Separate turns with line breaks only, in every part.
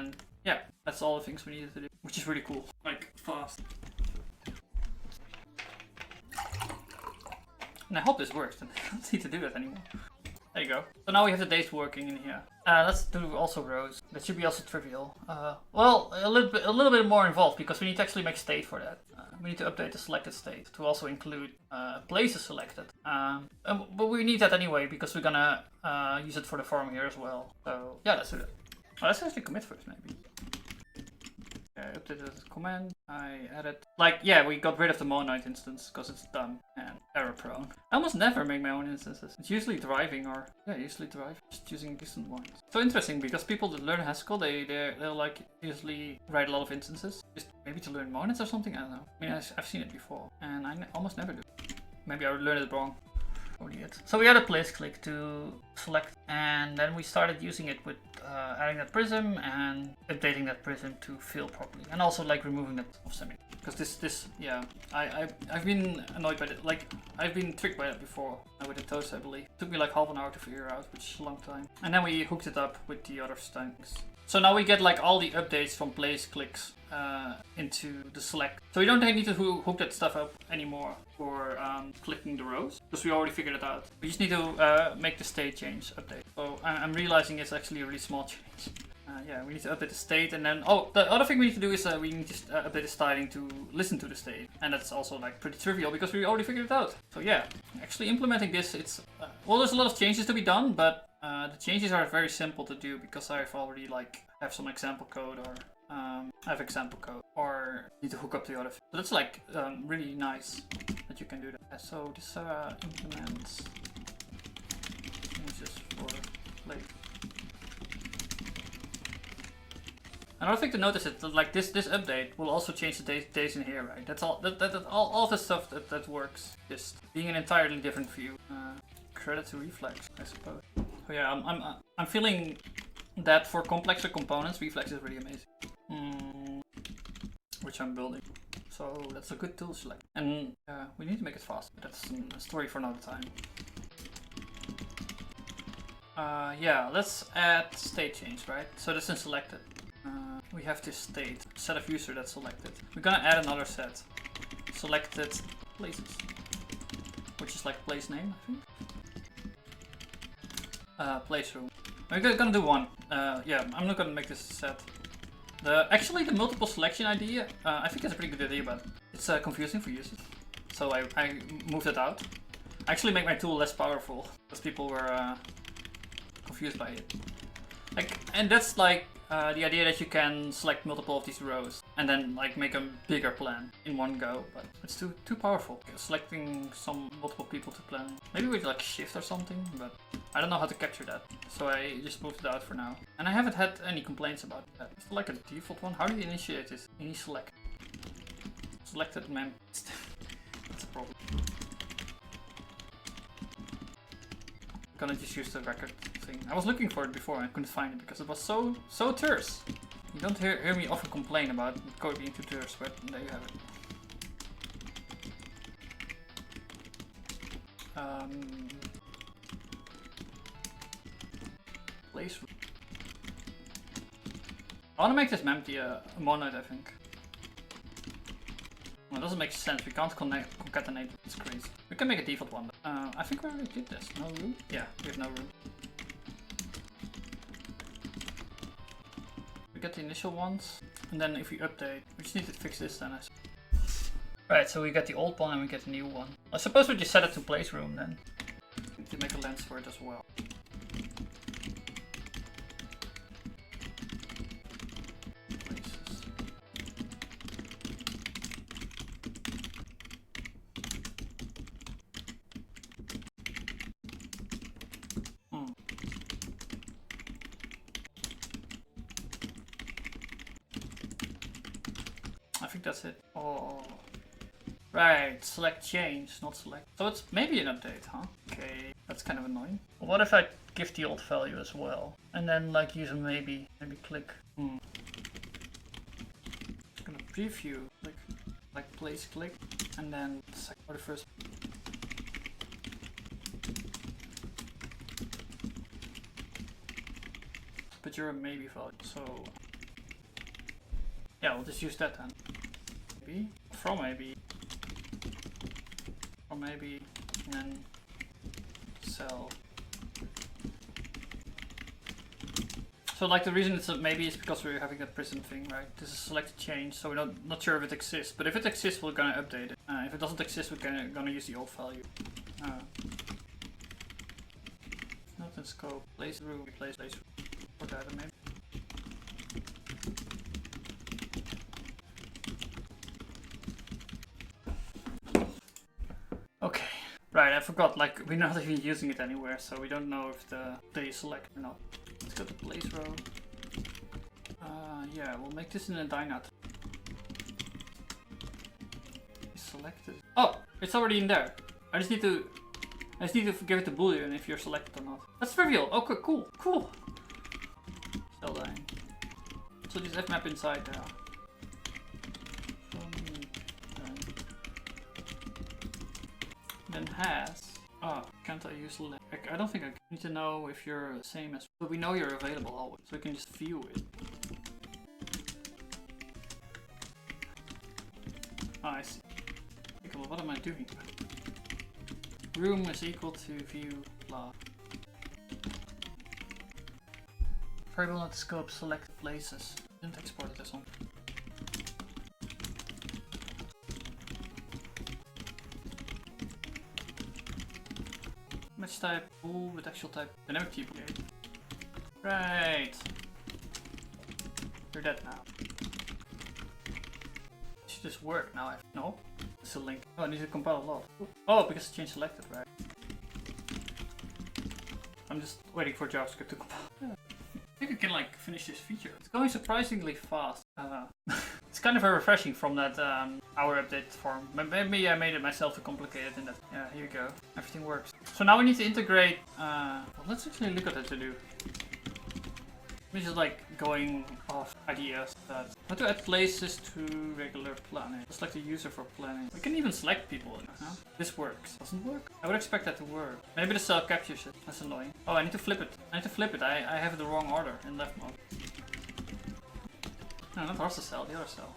And yeah, that's all the things we needed to do, which is really cool, like fast. And I hope this works, and I don't need to do that anymore. There you go. So now we have the days working in here. Let's do also rows. That should be also trivial. Well, a little bit more involved because we need to actually make state for that. We need to update the selected state to also include places selected. But we need that anyway because we're gonna use it for the form here as well. So yeah, let's do that. Let's actually commit first maybe. Okay, updated the command. I added, like, yeah, we got rid of the monoid instance because it's dumb and error prone. I almost never make my own instances. It's usually driving or, yeah, usually drive, just using distant ones. So interesting because people that learn Haskell, they'll like usually write a lot of instances, just maybe to learn monads or something, I don't know. I mean, I've seen it before and I almost never do. Maybe I learned it wrong. So we had a place click to select, and then we started using it with adding that prism and updating that prism to fill properly, and also like removing that off semi. Because this, yeah, I've been annoyed by it. Like I've been tricked by that before with the toast, I believe. It took me like half an hour to figure out, which is a long time. And then we hooked it up with the other things. So now we get like all the updates from place clicks into the select. So we don't need to hook that stuff up anymore for clicking the rows because we already figured it out. We just need to make the state change update. So I'm realizing it's actually a really small change. Yeah, we need to update the state, and then the other thing we need to do is we need to update the styling to listen to the state, and that's also like pretty trivial because we already figured it out. So yeah, actually implementing this, it's well, there's a lot of changes to be done, but the changes are very simple to do because I've already like have some example code or I have example code or need to hook up the other thing. So that's like really nice that you can do that. So this implements changes for play. Another thing to notice is that like this update will also change the days in here, right? That's all. All the stuff that works. Just being an entirely different view. Credit to reflex, I suppose. So yeah, I'm feeling that for complexer components, reflex is really amazing. Which I'm building. So that's a good tool select. And we need to make it fast. But that's a story for another time. Yeah, let's add state change, right? So this is selected. We have this state, set of user that's selected. We're gonna add another set, selected places, which is like place name, I think. Place room. We're gonna do one. Yeah, I'm not gonna make this a set. Actually, the multiple selection idea, I think it's a pretty good idea, but it's confusing for users. So I moved it out. I actually make my tool less powerful because people were confused by it. Like, and that's like the idea that you can select multiple of these rows and then like make a bigger plan in one go, but it's too powerful. Selecting some multiple people to plan. Maybe with like shift or something, but I don't know how to capture that. So I just moved it out for now. And I haven't had any complaints about that. It's like a default one. How do you initiate this? Ini select. Selected mem. That's a problem. I'm gonna just use the record thing. I was looking for it before and I couldn't find it because it was so terse. You don't hear me often complain about code being too terse, but there you have it. Place. I want to make this empty a monoid, I think. Well, it doesn't make sense. We can't concatenate. It's crazy. We can make a default one. I think we already did this. No room? Yeah, we have no room. We get the initial ones, and then if we update, we just need to fix this then. Right, so we get the old one and we get the new one. I suppose we just set it to place room then. We need to make a lens for it as well. I think that's it. Oh, right. Select change, not select. So it's maybe an update, huh? Okay, that's kind of annoying. But what if I give the old value as well, and then like use a maybe click. I'm gonna preview like place click, and then for the first. But you're a maybe value, so Yeah, we'll just use that then. Maybe from maybe. Or maybe and then cell. So like the reason it's a maybe is because we're having that prism thing, right? This is select change, so we're not sure if it exists. But if it exists, we're gonna update it. If it doesn't exist, we're gonna use the old value. Not in scope. Place room. Replace place room. Or data maybe. Okay. Right, I forgot. Like we're not even using it anywhere, so we don't know if they select or not. Let's go to place row. Yeah, we'll make this in a dynat. Selected. Oh, it's already in there. I just need to give it the boolean if you're selected or not. That's trivial. Okay, cool. Cell dying. So just fmap inside there. Then has. Oh, can't I use left? I don't think I need to know if you're the same as. But we know you're available always, so we can just view it. Oh, I see. Okay, well, what am I doing? Room is equal to view blah. Variable not scope select places. Didn't export it as one. Match type bool with actual type dynamic keyboard. Right. You're dead now. Should this work now? No. It's a link. Oh, I need to compile a lot. Oh, because it's change selected, right? I'm just waiting for JavaScript to compile. Yeah. I think I can like finish this feature. It's going surprisingly fast. It's kind of refreshing from that our update form. Maybe I made it myself too complicated in that. Yeah, here you go. Everything works. So now we need to integrate. Well, let's actually look at it to do. Which is like going off ideas that how to add places to regular planning. Select the user for planning. We can even select people. Huh? This works. Doesn't work? I would expect that to work. Maybe the cell captures it. That's annoying. Oh, I need to flip it. I have the wrong order in left mode. No, not horse cell, the other cell.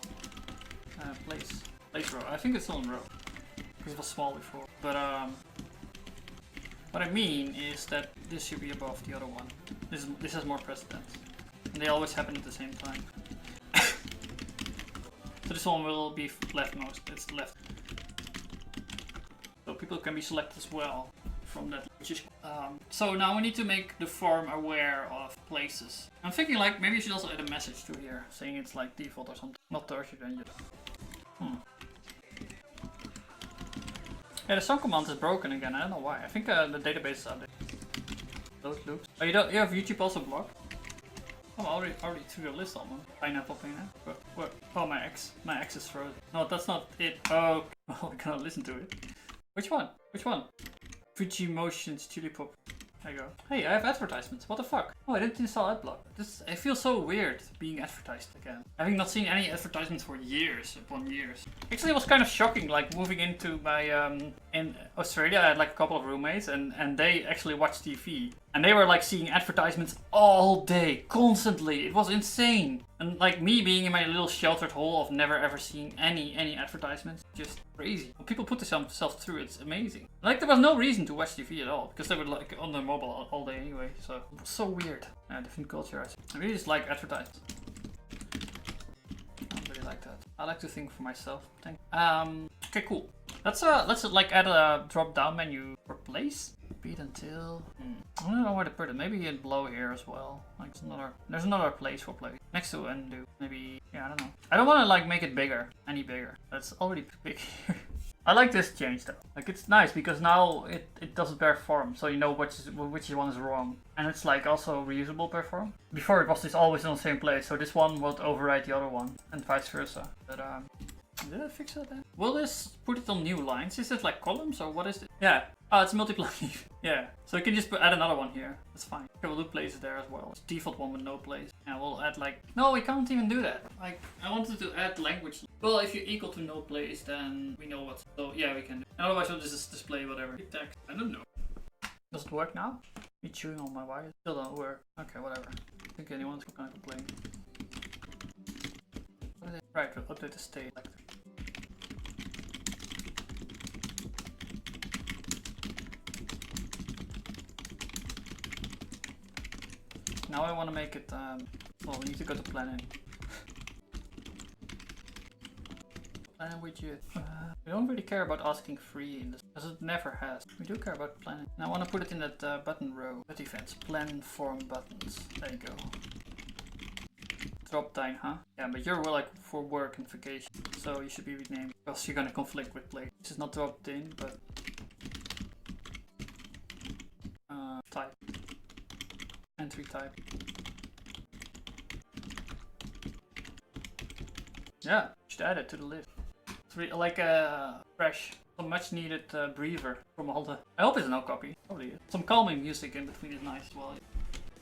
Place row. I think it's still in row. Because it was small before. But what I mean is that this should be above the other one. This has more precedence. And they always happen at the same time. So this one will be leftmost, it's left. So people can be selected as well from that. So now we need to make the form aware of places. I'm thinking like maybe you should also add a message to here, saying it's like default or something. Not tertiary engine. Yeah, the sum command is broken again, I don't know why. I think the database is updated. Those loops. Oh, you have YouTube also blocked? Oh, I already threw your list on one. Pineapple peanut. What? Oh, my X is frozen. No, that's not it. Oh, well, I cannot listen to it. Which one? Fuji Motions Chili Pop. There you go. Hey, I have advertisements. What the fuck? Oh, I didn't install AdBlock. I feel so weird being advertised again. Having not seen any advertisements for years upon years. Actually, it was kind of shocking, like moving into my, in Australia, I had like a couple of roommates and they actually watched TV. And they were like seeing advertisements all day, constantly. It was insane. And like me being in my little sheltered hole of never ever seeing any advertisements, just crazy. When people put themselves through, it's amazing. Like there was no reason to watch TV at all, because they were like on their mobile all day anyway. So it was so weird. Different culture. I really just like advertisements. I don't really like that. I like to think for myself. Thank. Okay, cool. Let's like add a drop down menu for place. Repeat until. I don't know where to put it. Maybe in below here as well. Like there's another place for place next to undo. Maybe I don't know. I don't want to like make it bigger, any bigger. That's already big here. I like this change though. Like it's nice because now it doesn't perform, so you know which one is wrong, and it's like also reusable per form. Before it was just always in the same place, so this one would override the other one, and vice versa. But did I fix that? Will this put it on new lines? Is it like columns or what is it? Yeah. Oh, it's multiply. Yeah. So you can just add another one here. That's fine. Okay, we'll do places there as well. It's default one with no place. And we'll add like. No, we can't even do that. Like I wanted to add language. Well, if you're equal to no place, then we know what. So yeah, we can do. Otherwise, we'll just display whatever. Text. I don't know. Does it work now? Me chewing on my wires. Still don't work. Okay, whatever. I think anyone's gonna complain. What are they? Right, we'll update the state. Now I want to make it, well, we need to go to planning. Planning widget. We don't really care about asking free in this, because it never has. We do care about planning. Now I want to put it in that button row. That events, plan form buttons. There you go. Drop time, huh? Yeah, but you're like for work and vacation, so you should be renamed because you're gonna conflict with play. This is not dropped in, but type. Entry type. Yeah, should add it to the list. It's like a fresh, some much needed breather from all the. I hope it's no copy. Probably is. Some calming music in between is nice as well.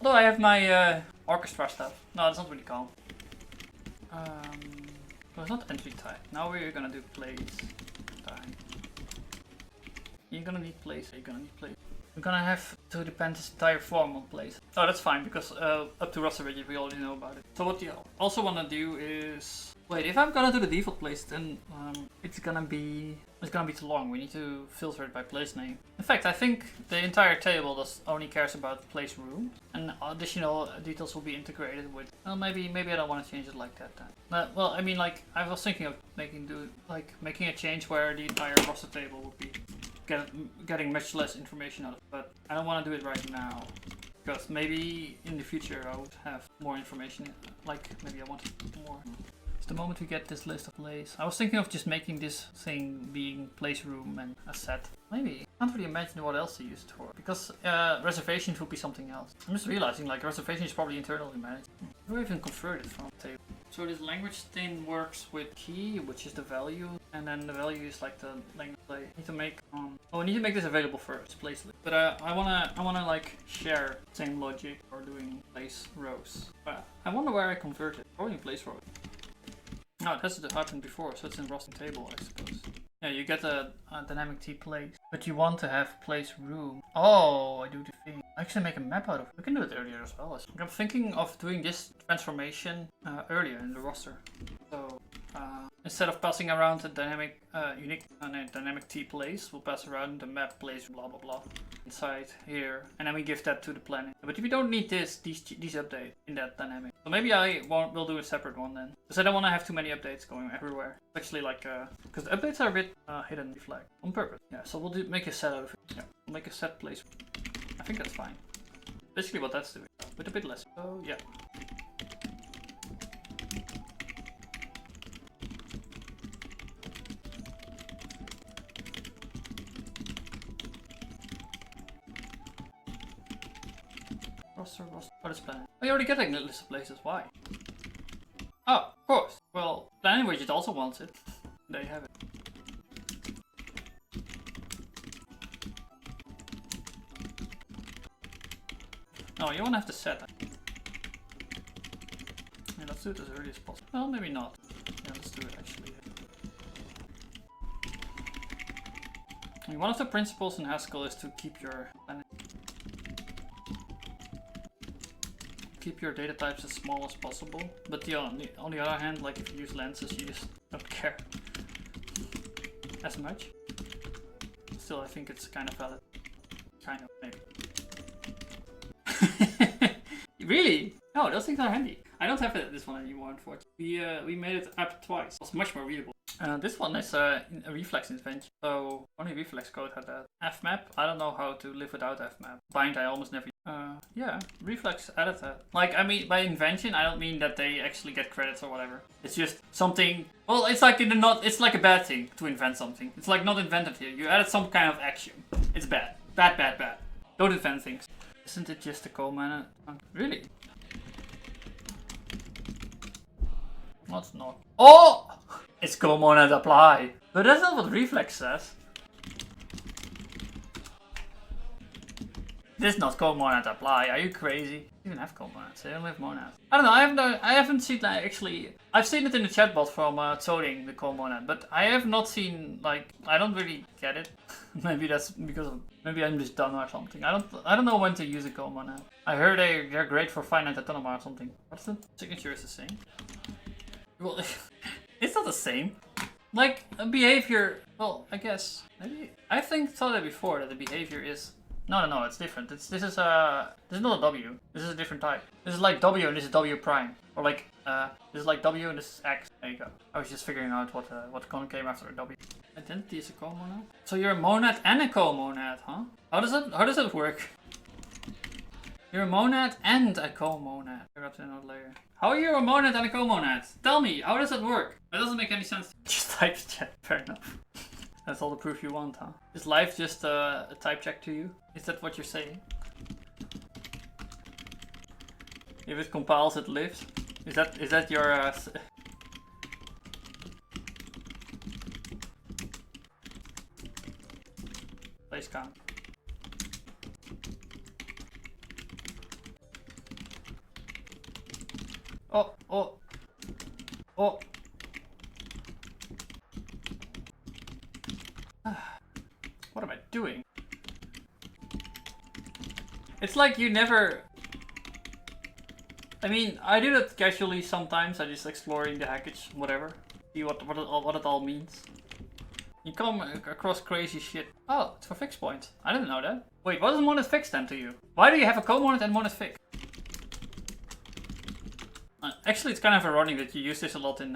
Although I have my orchestra stuff. No, it's not really calm. Well, it's not entry type. Now we're gonna do place time. You're gonna need place. You're gonna need place. We're gonna have to depend this entire form on place. Oh, that's fine because up to roster widget we already know about it. So what you also wanna do is wait. If I'm gonna do the default place, then it's gonna be too long. We need to filter it by place name. In fact, I think the entire table only cares about place room, and additional details will be integrated with. Well, maybe I don't want to change it like that then. Well, I mean, like I was thinking of making a change where the entire roster table would be getting much less information out of it, but I don't want to do it right now because maybe in the future I would have more information. Like maybe I want more. It's the moment we get this list of place. I was thinking of just making this thing being place room and a set. Maybe. I can't really imagine what else to use it for because reservations would be something else. I'm just realizing like reservation is probably internally managed. Do I even convert it from the table? So this language thing works with key, which is the value, and then the value is like the language play. Need to make we need to make this available first, place list. But I wanna like share same logic for doing place rows. But I wonder where I convert it. Probably in place rows. No, it hasn't happened before, so it's in roster table, I suppose. Yeah, you get a dynamic T place, but you want to have place room. Oh, I do the thing. I actually make a map out of it. We can do it earlier as well. I'm thinking of doing this transformation earlier in the roster. So instead of passing around the dynamic dynamic T place, we'll pass around the map place blah blah blah inside here, and then we give that to the planning. But we don't need these updates in that dynamic. So maybe we'll do a separate one then, because I don't want to have too many updates going everywhere. Especially like because the updates are a bit hidden flag on purpose. Yeah, so we'll make a set out of it. Yeah, we'll make a set place. I think that's fine. Basically what that's doing, with a bit less. So yeah. Roster. What is planning? Oh, you're already getting a list of places. Why? Oh, of course. Well, planning widget also wants it. There you have it. No, you won't have to set it. Yeah, let's do it as early as possible. Well, maybe not. Yeah, let's do it actually. I mean, one of the principles in Haskell is to keep your data types as small as possible. But yeah, on the other hand, like if you use lenses, you just don't care as much. Still, I think it's kind of valid. Kind of, maybe. Really? No, those things are handy. I don't have this one anymore, unfortunately. We made it up twice. It was much more readable. This one is a reflex invention, so only reflex code had that. Fmap, I don't know how to live without fmap. Bind, I almost never. Yeah, reflex added that. Like, I mean, by invention, I don't mean that they actually get credits or whatever. It's just something. Well, it's like it's like a bad thing to invent something. It's like not invented here. You added some kind of action. It's bad. Bad. Don't invent things. Isn't it just a command? Really? No, it's not. Oh! It's command apply. But that's not what reflex says. This is not command apply. Are you crazy? You even have commands. They don't have monads. I don't know. I haven't seen that actually. I've seen it in the chatbot from Toding, the command, but I have not seen like. I don't really get it. Maybe that's because of. Maybe I'm just dumb or something. I don't know when to use a command. I heard they're great for finite autonoma or something. What's the signature is the same? Well, It's not the same. Like a behavior. Well, I guess maybe I thought that before that the behavior is. No, it's different. This is not a W. This is a different type. This is like W and this is W prime. Or like this is like W and this is X. There you go. I was just figuring out what came after a W. Identity is a comonad. So you're a monad and a comonad, huh? How does that work? You're a monad and a comonad. Figure out another layer. How are you a monad and a comonad? Tell me, how does that work? That doesn't make any sense. Just type chat. Fair enough. That's all the proof you want, huh? Is life just a type check to you? Is that what you're saying? If it compiles, it lives. Is that your place count? Oh. What am I doing? It's like you never... I mean, I do that casually sometimes. I just exploring the package, whatever. See what it all means. You come across crazy shit. Oh, it's for fixed points. I didn't know that. Wait, what does monad fix then to you? Why do you have a comonad and monad fix? Actually, it's kind of ironic that you use this a lot in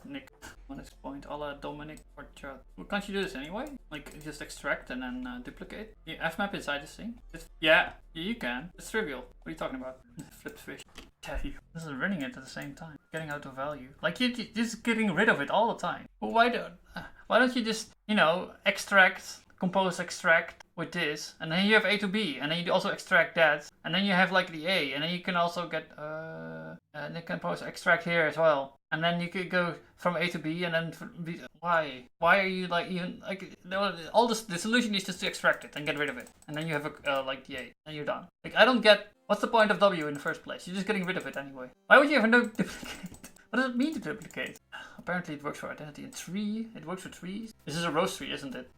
Nick. Monad point, a la Dominic or Chad. Well, can't you do this anyway? Like, just extract and then duplicate? Yeah, fmap inside this thing? Yeah, you can. It's trivial. What are you talking about? Flip fish. Tell you. This is running it at the same time. Getting out of value. Like, you're just getting rid of it all the time. Well, why don't you just, you know, extract, compose extract with this, and then you have A to B, and then you also extract that, and then you have like the A, and then you can also get, and you can compose extract here as well. And then you could go from A to B, and then B. Why? Why are you like even like all this? The solution is just to extract it and get rid of it, and then you have a like the A, and you're done. Like I don't get what's the point of W in the first place? You're just getting rid of it anyway. Why would you ever no duplicate? What does it mean to duplicate? Apparently it works for identity and tree. It works for trees. This is a rows tree, isn't it?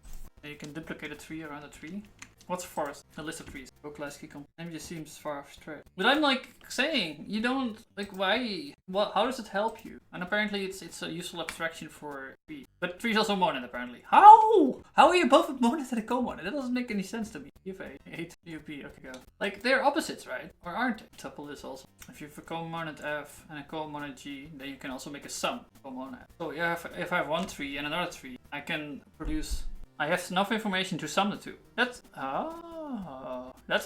You can duplicate a tree around a tree. What's a forest? A list of trees. Go class key comp. Name just seems far abstract. But I'm like saying, you don't, like why? What? How does it help you? And apparently it's a useful abstraction for tree. But tree is also monad apparently. How? How are you both a monad and a comonad? That doesn't make any sense to me. UFA, 8, UP, okay go. Like they're opposites, right? Or aren't they? Tuple is also. If you have a comonad F and a comonad G, then you can also make a sum comonad. So if I have one tree and another tree, I can produce. I have enough information to sum the two. That's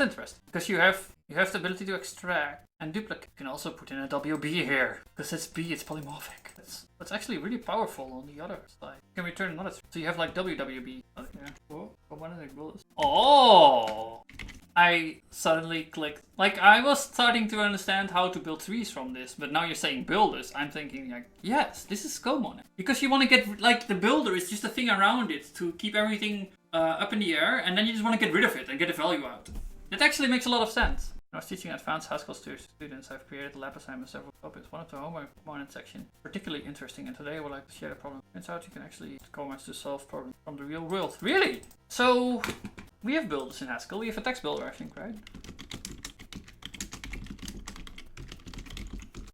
interesting. Because you have the ability to extract and duplicate. You can also put in a WB here. Because it's B, it's polymorphic. That's actually really powerful on the other side. You can return another. So you have like WWB. Okay. Oh! I suddenly clicked. Like I was starting to understand how to build trees from this, but now you're saying builders. I'm thinking like, yes, this is comonad. Because you want to get, like the builder is just a thing around it to keep everything up in the air, and then you just want to get rid of it and get the value out. That actually makes a lot of sense. When I was teaching advanced high school students, I've created a lab assignment several topics. One of the homework component section, particularly interesting, and today I would like to share the problem. Turns out you can actually use commands to solve problems from the real world. Really? So we have builders in Haskell. We have a text builder, I think, right?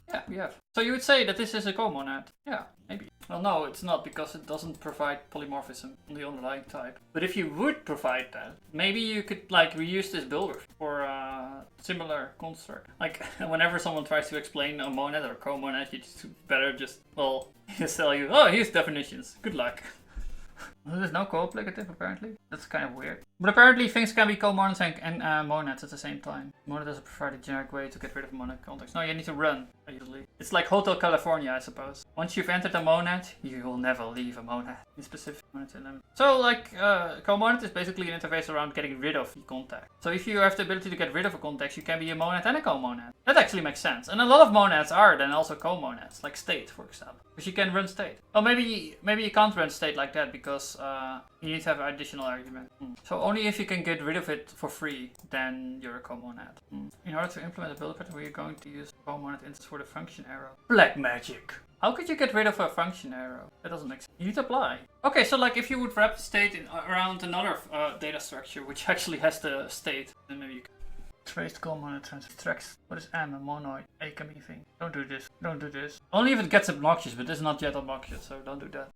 Yeah, we have. So you would say that this is a comonad? Yeah, maybe. Well, no, it's not because it doesn't provide polymorphism on the underlying type. But if you would provide that, maybe you could like reuse this builder for a similar construct. Like whenever someone tries to explain a monad or comonad, you just better just, well, just tell you, oh, here's definitions. Good luck. There's no co-applicative apparently. That's kind of weird. But apparently things can be co-monads and monads at the same time. Monad doesn't provide a generic way to get rid of monad context. No, you need to run, usually. It's like Hotel California, I suppose. Once you've entered a monad, you will never leave a monad. In specific monad element. So like, co-monad is basically an interface around getting rid of the context. So if you have the ability to get rid of a context, you can be a monad and a co-monad. That actually makes sense. And a lot of monads are then also co-monads, like state, for example. Because you can run state. Oh, maybe you can't run state like that because you need to have an additional argument. So only if you can get rid of it for free, then you're a comonad. In order to implement a build pattern, we're going to use comonad instance for the function arrow. Black magic. How could you get rid of a function arrow? That doesn't make sense. You need to apply. Okay, so like if you would wrap the state around another data structure, which actually has the state, then maybe you can. Traced call monitor tracks. What is M? A monoid. A coming thing. Don't do this. Don't do this. Only if it gets obnoxious, but this is not yet obnoxious, so don't do that.